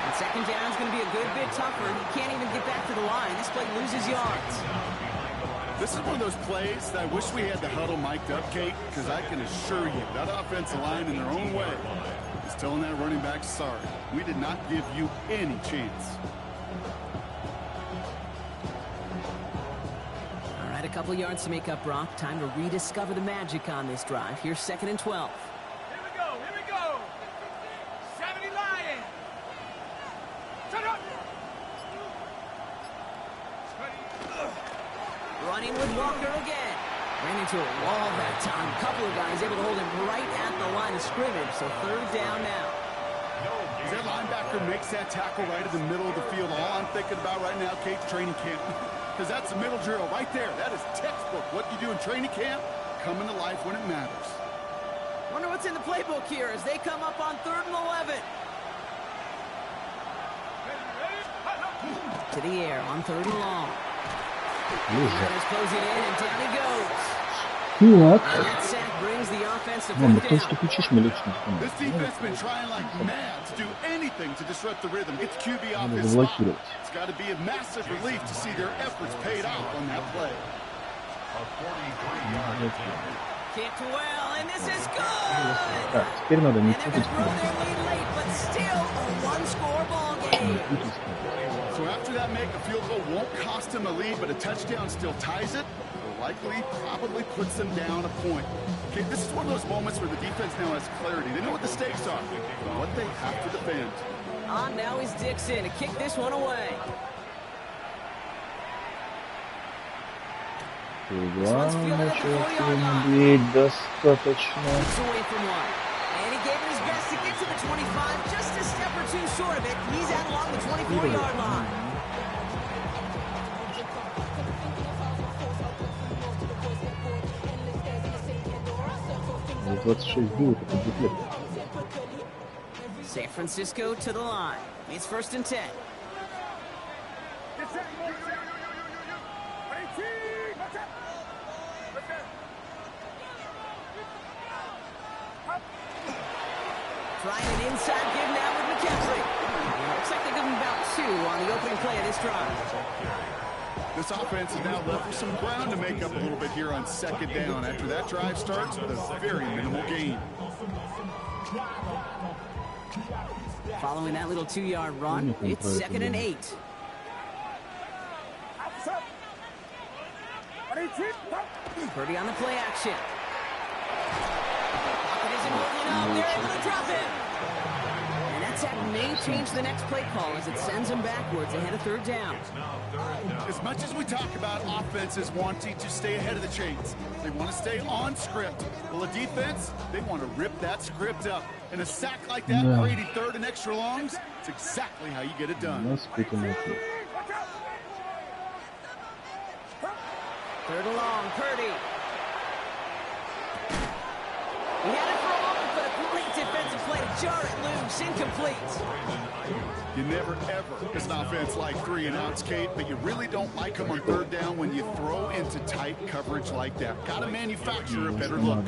And second down is going to be a good bit tougher. He can't even get back to the line. This play loses yards. This is one of those plays that I wish we had the huddle mic'd up, Kate, because I can assure you that offensive line in their own way is telling that running back, sorry, we did not give you any chance. All right, a couple yards to make up, Brock. Time to rediscover the magic on this drive. Here's 2nd and 12. Here we go. 70 Lions. Turn up. Running with Walker again. Ran into a wall that time. A couple of guys able to hold him right at the line of scrimmage. So 3rd down now. As that linebacker makes that tackle right in the middle of the field, all I'm thinking about right now, Kate, training camp. Because that's the middle drill right there. That is textbook. What you do in training camp, coming to life when it matters. Wonder what's in the playbook here as they come up on 3rd and 11. To the air on 3rd and long. Runners closing in, and down he goes. Так. And that sack brings the offense to Ладно, 4th просто down. включишь мне лично. This defense been trying like mad to do anything to disrupt the rhythm, get the QB off Надо his spot. заблокировать. It's got to be a massive relief to see their efforts paid off on that play. A 43-yard attempt. Kicked well, and this is good. Так, теперь надо не And they're going to путать. throw their lead late, but still a one-score ball game. So after that make, a field goal won't cost him a lead, but a touchdown still ties it. Will likely, probably puts them down a point. Okay, this is one of those moments where the defense now has clarity. They know what the stakes are, and what they have to defend. On now is Dixon to kick this one away. Главное, сейчас бить достаточно. He's away from one. And he gave it his best to get to the 25, just a step or two short of it. He's out along the 24-yard line. За 26 было, это буклет. San Francisco to the line. It's 1st and 10. Trying an inside give now with McKenzie. Looks like they give him about 2 on the opening play of this drive. This offense is now left with some ground to make up a little bit here on 2nd down. After that drive starts with a very minimal gain. Following that little 2-yard run, it's 2nd and 8. Purdy on the play action. Pocket isn't holding up. They're able to drop him. And that sack may change the next play call as it sends him backwards ahead of 3rd down. As much as we talk about offenses wanting to stay ahead of the chains, they want to stay on script. Well, a defense, they want to rip that script up. And a sack like that, creating 3rd and extra longs, it's exactly how you get it done. 3rd and long, Purdy. He had it for a moment, but a great defensive play to jar it loose, incomplete. You never, ever, as an offense, like 3-and-outs, Kate, but you really don't like them on 3rd down when you throw into tight coverage like that. Got to manufacture a better look.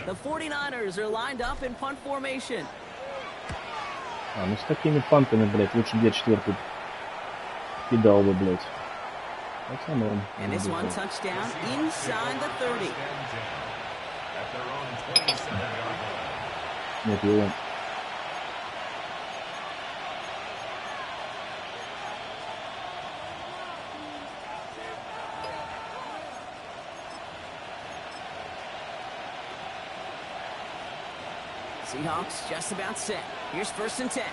The 49ers are lined up in punt formation. А, ну с такими пантами, блядь, лучше бы я 4-й кидал бы, блядь. Хотя норм. And this one touchdown inside the 30. At their own 27-yard line. Нет, его. Seahawks just about set. Here's 1st and 10.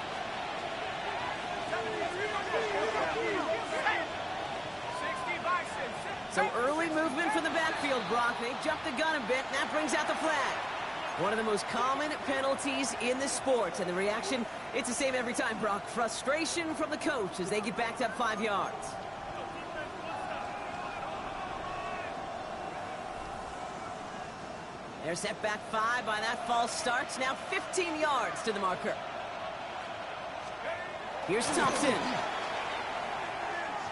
So early movement from the backfield, Brock. They jumped the gun a bit, and that brings out the flag. One of the most common penalties in the sport, and the reaction, it's the same every time, Brock. Frustration from the coach as they get backed up 5 yards. They're set back 5 by that false start. Now 15 yards to the marker. Here's Thompson.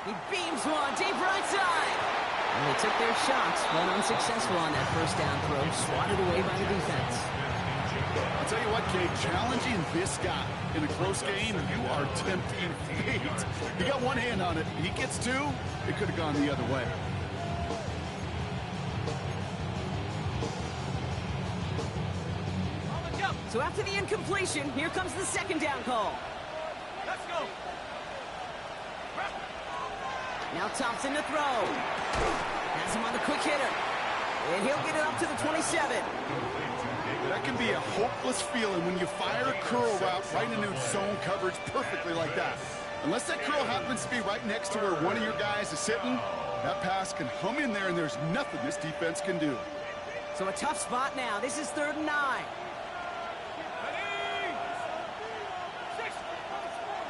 He beams one deep right side. And they took their shots, but unsuccessful on that 1st down throw, swatted away by the defense. I'll tell you what, Kate, challenging this guy in a close game, you are tempting fate. He got one hand on it. He gets two, it could have gone the other way. So after the incompletion, here comes the second down call. Let's go. Now Thompson to throw. Has him on the quick hitter. And he'll get it up to the 27. That can be a hopeless feeling when you fire a curl route right into zone coverage perfectly like that. Unless that curl happens to be right next to where one of your guys is sitting, that pass can hum in there and there's nothing this defense can do. So a tough spot now. This is 3rd and 9.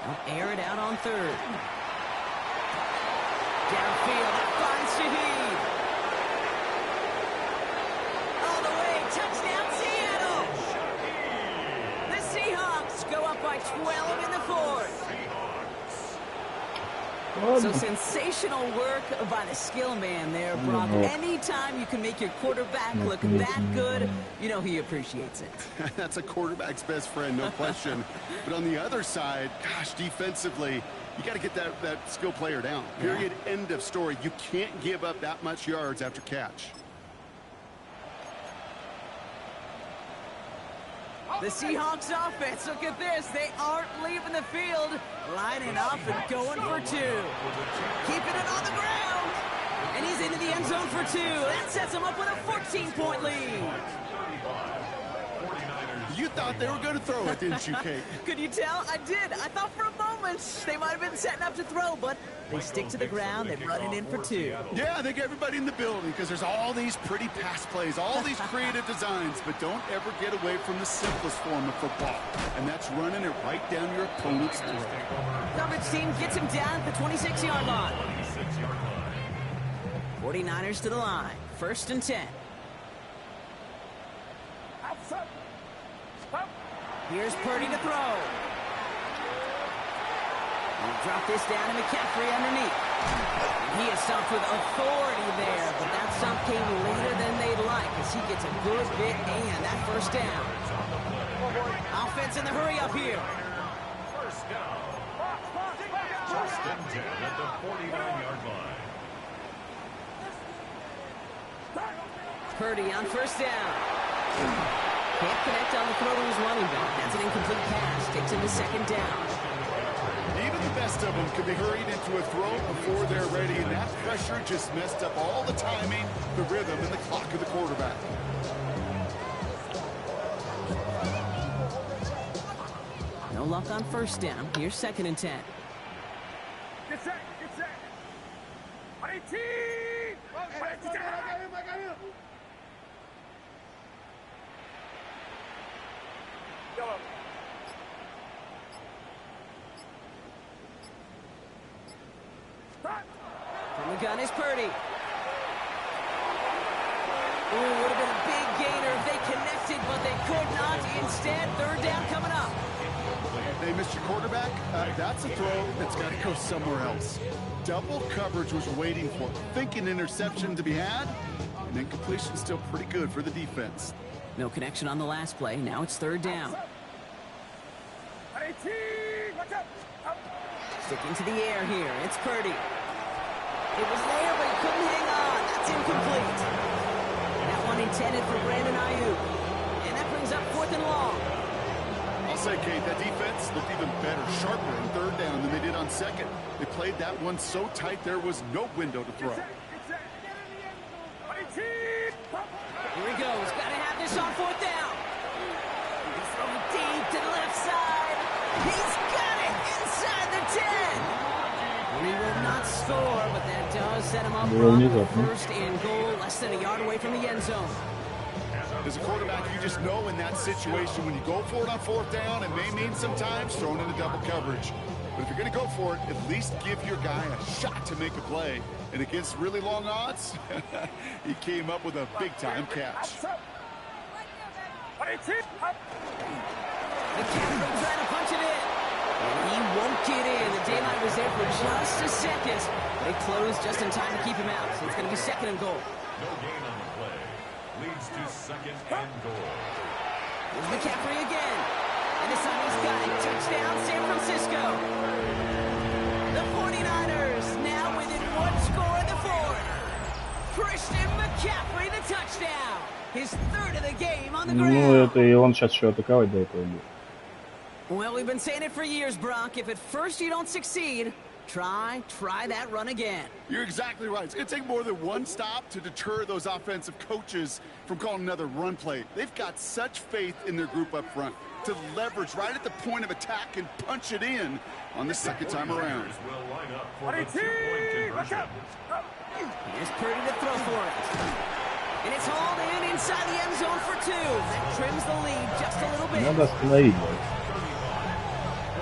They'll air it out on 3rd. Downfield, that finds Shaheed. All the way, touchdown Seattle! The Seahawks go up by 12 in the 4th. So sensational work by the skill man there, Brock. Anytime you can make your quarterback look that good, you know he appreciates it. That's a quarterback's best friend, no question. But on the other side, gosh, defensively, you got to get that skill player down. Period, end of story. You can't give up that much yards after catch. The Seahawks offense, look at this. They aren't leaving the field, lining up and going for 2. Keeping it on the ground. And he's into the end zone for 2. That sets him up with a 14-point lead. You thought they were going to throw it, didn't you, Kate? Could you tell? I did. I thought for a moment they might have been setting up to throw, but they stick to the ground. They run it in for 2. Yeah, they get everybody in the building because there's all these pretty pass plays, all these creative designs, but don't ever get away from the simplest form of football, and that's running it right down your opponent's throat. Coverage team gets him down at the 26-yard line. 49ers to the line. 1st and 10. Here's Purdy to throw. He'll drop this down to McCaffrey underneath. He is stopped with authority there, but that stop came later than they'd like as he gets a good bit and that 1st down. Offense in the hurry up here. First down. 1st and 10 at the 49-yard line. Purdy on 1st down. Can't connect on the throw to his running back. That's an incomplete pass. Takes him to 2nd down. Even the best of them can be hurried into a throw before they're ready, and that pressure just messed up all the timing, the rhythm, and the clock of the quarterback. No luck on 1st down. Here's 2nd and 10. Get set, get set. 18! From the gun is Purdy. Ooh, would have been a big gainer if they connected, but they could not. Instead, 3rd down coming up. They missed your quarterback. That's a throw that's got to go somewhere else. Double coverage was waiting for it. Thinking interception to be had, and then completion still pretty good for the defense. No connection on the last play. Now it's 3rd down. 18! Watch out! Sticking to the air here. It's Purdy. It was there, but he couldn't hang on. That's incomplete. That one intended for Brandon Ayuk. And that brings up 4th and long. I'll say, Kate, that defense looked even better, sharper on 3rd down than they did on 2nd. They played that one so tight there was no window to throw. Here he goes. Got to have this on 4th down. He's throwing deep to the left side. He's got it inside the 10. He will not score, but that does set him up for 1st and goal, less than a yard away from the end zone. As a quarterback, you just know in that situation when you go for it on 4th down, it may mean sometimes throwing into double coverage. But if you're going to go for it, at least give your guy a shot to make a play. And against really long odds, he came up with a big-time catch. McCaffrey trying to punch it in. And he won't get in. The daylight was there for just a second. But it closed just in time to keep him out. So it's going to be 2nd and goal. No gain on the play. Leads to 2nd and goal. Here's McCaffrey again. And this time he's got it. Touchdown, San Francisco. The 49ers now within one score in the fourth. Christian McCaffrey, the touchdown. His third of the game on the ground. Ну, это и он сейчас еще атаковать до этого будет. Well, we've been saying it for years, Brock. If at first you don't succeed, try that run again. You're exactly right. It's going to take more than one stop to deter those offensive coaches from calling another run play. They've got such faith in their group up front to leverage right at the point of attack and punch it in on the second time around. Here's Purdy to throw for it. And it's hauled in inside the end zone for 2. That trims the lead just a little bit. Надо остановить.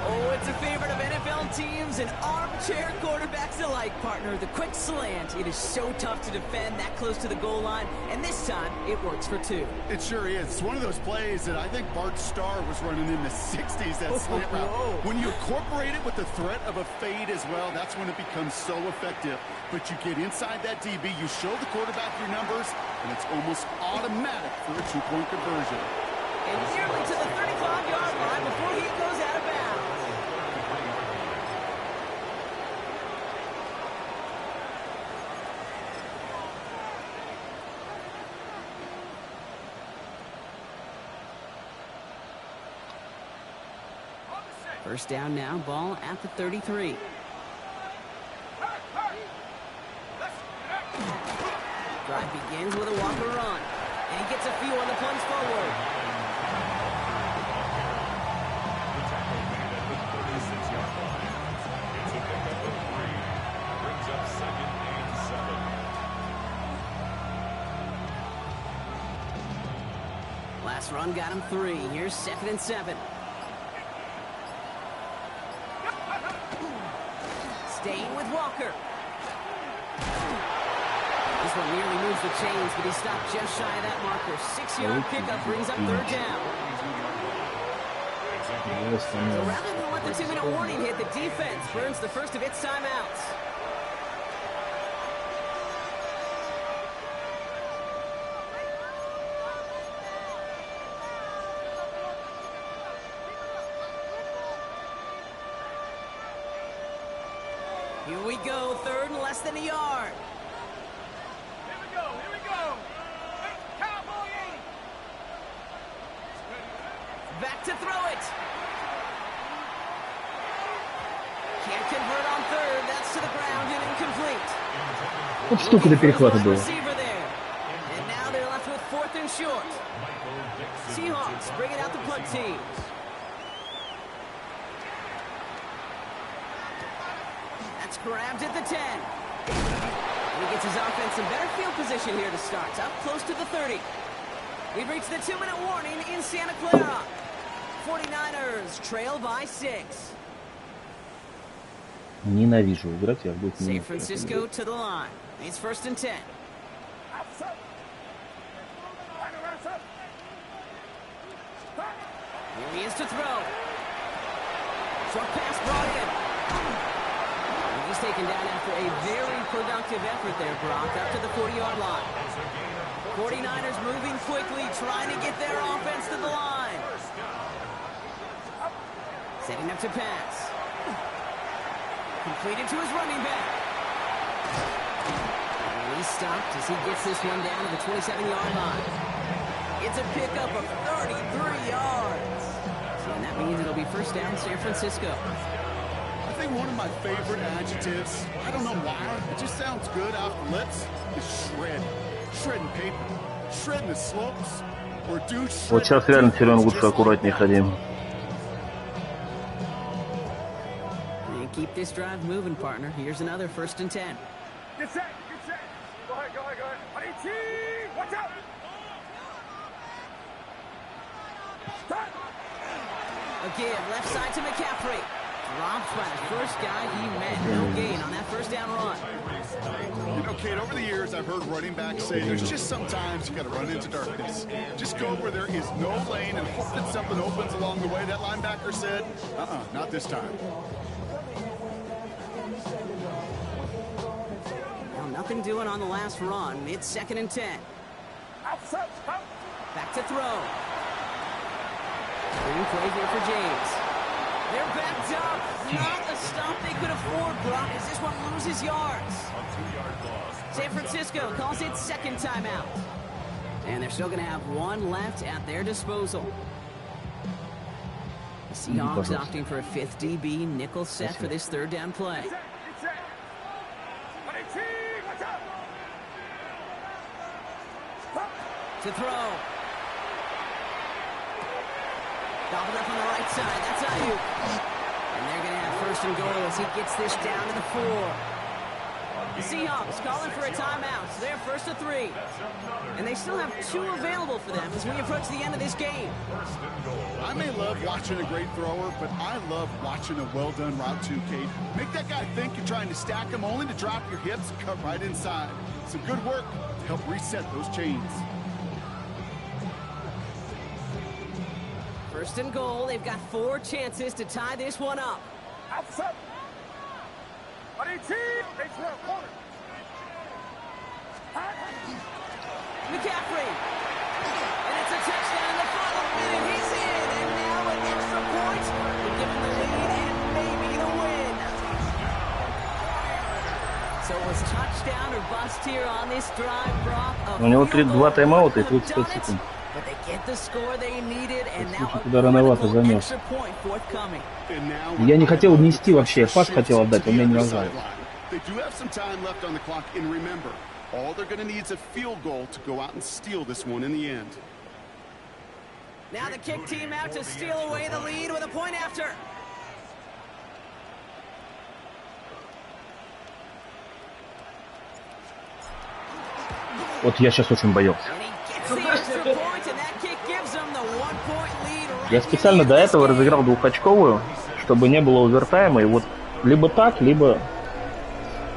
Oh, it's a favorite of NFL teams and armchair quarterbacks alike, partner. The quick slant. It is so tough to defend that close to the goal line, and this time it works for 2. It sure is. It's one of those plays that I think Bart Starr was running in the 60s, that slant route. When you incorporate it with the threat of a fade as well, that's when it becomes so effective. But you get inside that DB, you show the quarterback your numbers, and it's almost automatic for a 2-point conversion. And nearly to the 35-yard line before he goes out of bounds. First down now, ball at the 33. Drive begins with a Walker run, and he gets a few on the plunge forward. Last run got him 3. Here's 2nd and 7. Staying with Walker. This one nearly moves the chains, but he stopped just shy of that marker. 6-yard pickup brings up 3rd down. So rather than let the 2-minute warning hit, the defense burns the first of its timeouts. Here we go, 3rd and less than a yard. Here we go. Cowboy 80. Back to throw it. Can't convert on 3rd. That's to the ground and incomplete. Вот столько до перехвата было. Receiver there. And now they're left with 4th and short. Seahawks bringing out the punt teams. Grabbed at the 10. And he gets his offense in better field position here to start. Up close to the 30. We've reached the 2-minute warning in Santa Clara. 49ers trail by 6. Ненавижу играть, я буду San Francisco to the line. It's 1st and 10. Here he is to throw. Short pass brought in. He's taken down after a very productive effort there, Brock, up to the 40-yard line. 49ers moving quickly, trying to get their offense to the line. Setting up to pass. Completed to his running back. And he's stopped as he gets this one down to the 27-yard line. It's a pickup of 33 yards. And that means it'll be 1st down, San Francisco. I think one of my favorite adjectives, I don't know why, it just sounds good off the lips, is shred. Shredding paper, shredding the slopes, or do shred. Вот сейчас реально все равно лучше аккуратнее ходим. Keep this drive moving, partner. Here's another 1st and 10. Get set. Go ahead. Watch out. Again, left side to McCaffrey. Dropped by the first guy he met. No gain on that 1st down run. You know, Kate, over the years, I've heard running backs say there's just sometimes you got to run into darkness. Just go where there is no lane and hope that something opens along the way. That linebacker said, not this time. Well, nothing doing on the last run. It's 2nd and 10. Back to throw. Big play here for James. They're backed up. Not a stop they could afford, Brock, as this one loses yards. San Francisco calls it second timeout. And they're still going to have one left at their disposal. The Seahawks opting for a fifth DB nickel set for this third down play. To throw. Gobbled up on the right side. That's Ayuk. And they're going to have first and goal as he gets this down to the 4. The Seahawks calling for a timeout. So they're first to 3. And they still have 2 available for them as we approach the end of this game. I may love watching a great thrower, but I love watching a well-done route too, Kate. Make that guy think you're trying to stack him only to drop your hips and cut right inside. Some good work to help reset those chains. First and goal. They've got 4 chances to tie this one up. Outside. McCaffrey. And it's a touchdown in the final minute. He's in. And now an extra point will give him the lead and maybe the win. So it was touchdown or bust here on this drive, Brock. У него 2 тайм-аута и 35 секунд. But they get the score they needed, and now туда рановато занес. Я не хотел нести вообще, я пас хотел отдать, он меня не нажал. They do have some time left on the clock, and remember, all they're going to need is a field goal to go out and steal this one in the end. Now the kick team out to steal away the lead with a point after. Вот я сейчас очень боялся. Я специально до этого разыграл двухочковую, чтобы не было овертайма, и вот либо так, либо...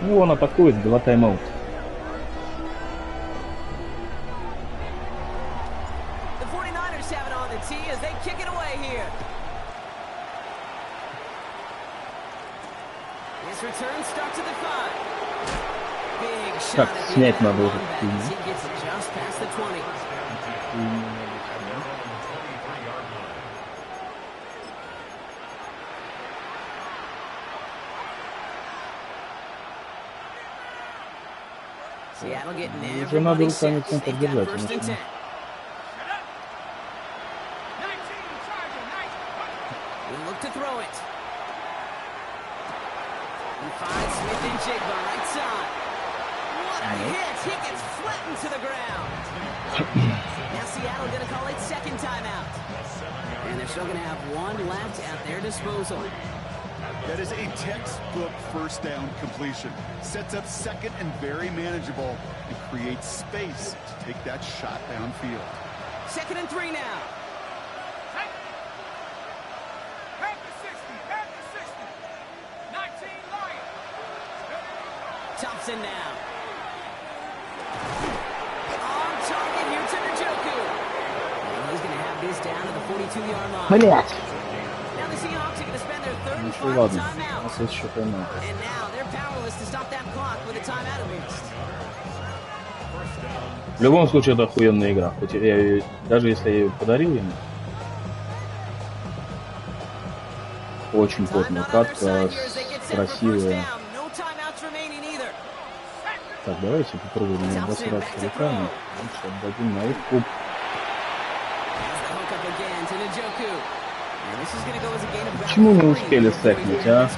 Ну, он атакует, 2 тайм-аута. Так, снять надо уже. Уже надо руками центр держать. He gets flattened to the ground. Now Seattle going to call it second timeout. And they're still going to have 1 left at their disposal. That is a textbook first down completion. Sets up second and very manageable and creates space to take that shot downfield. 2nd and 3 now. Back to 60. 19 Lions. Thompson now. On target here to Njoku. And he's going to have this down to the 42-yard line. Блять. Now the Seahawks are going to spend their third and final timeout. And now they're powerless to stop that clock with a timeout at least. В любом случае, это охуенная игра. Хоть я ее, даже если я ее подарил ему. Очень плотная катка, красивая. Так, давайте попробуем не обосраться руками. Лучше отдадим на откуп. Почему не успели сэкнуть, а?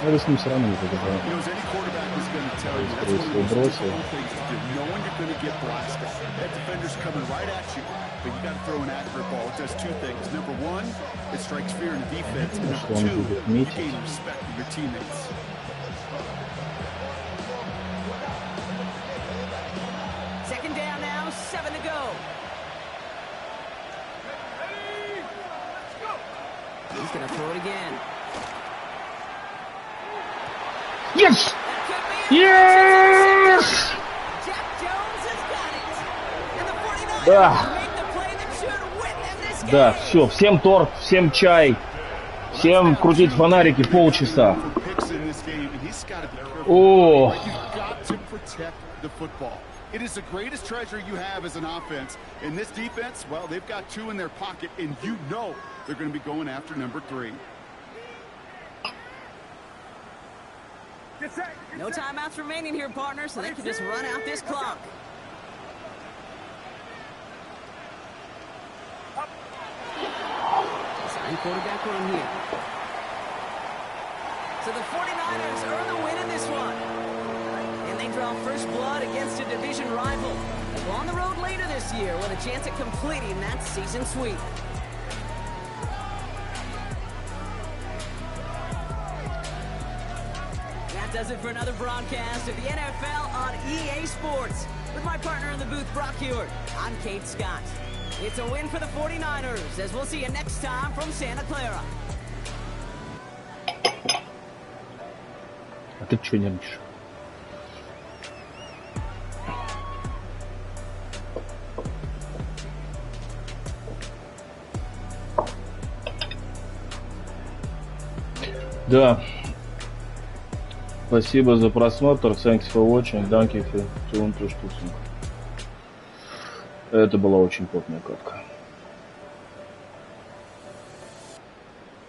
Я бы с ним все равно не побежал. Скорее бросил. Что он будет метить? Second down now, 7 to go. He's going to throw it again. Yes! Yes! Jack Jones has got it. And the 49ers Да. make the play that should win them this game. Да, все, всем торт, всем чай, всем крутить фонарики полчаса. О! It is the greatest treasure you have as an offense. In this defense, well, they've got 2 in their pocket, and you know they're going to be going after number 3. No timeouts remaining here, partner, so they can just run out this clock. Sign quarterback run here. So the 49ers earn the win in this one. And they draw first blood against a division rival. They'll go on the road later this year with a chance at completing that season sweep. That does it for another broadcast of the NFL on EA Sports. With my partner in the booth, Brock Hewitt, I'm Kate Scott. It's a win for the 49ers, as we'll see you next time from Santa Clara. А ты чё нервничаешь? Да. Спасибо за просмотр. Thanks for watching. Danke für die Unterstützung. Это была очень потная катка.